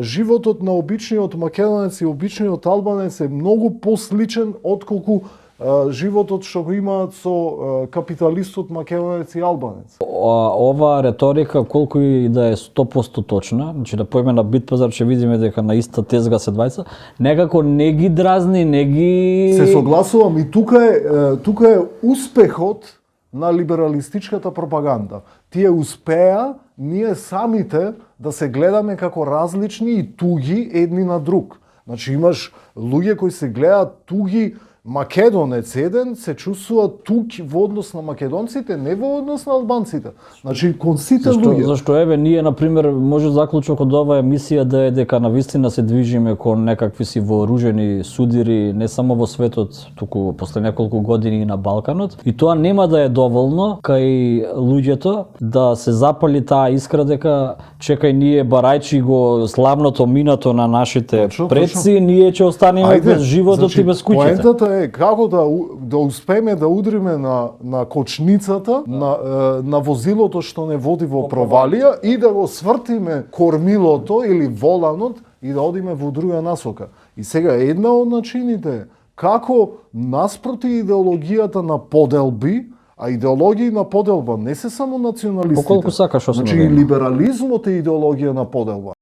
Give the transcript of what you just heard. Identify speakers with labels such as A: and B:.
A: животот на обичниот македонец и обичниот албанец е многу посличен отколку животот што го имаат со капиталистот македонец и албанец.
B: Ова реторика, колку и да е 100% точна, значи да поеме на Битпазар ќе видиме дека на иста тезга се двајца, некако не ги дразни, не ги...
A: Се согласувам и тука е успехот на либералистичката пропаганда. Тие успеа ние самите да се гледаме како различни и туги едни на друг. Значи имаш луѓе кои се гледаат туги, македонец еден се чувствува тук во однос на македонците, не во однос на албанците. Значи кон сите луѓе.
B: Зашто еве ние на пример може заклучок од оваа емисија да е дека навистина се движиме кон некакви си вооружени судири не само во светот, туку после неколку години и на Балканот, и тоа нема да е доволно кај луѓето да се запали таа искра дека чекај ние барајчи го славното минато на нашите предци, ние ќе останеме без животот и без куќите.
A: Поентата е како да успееме да удриме на кочницата на возилото што не води во провалија и да го свртиме кормилото или воланот и да одиме во друга насока. И сега една од начините е како наспроти идеологијата на поделби, а идеологија на поделба не се само националистите.
B: Поколку сакаш,
A: значи и либерализмот е идеологија на поделба.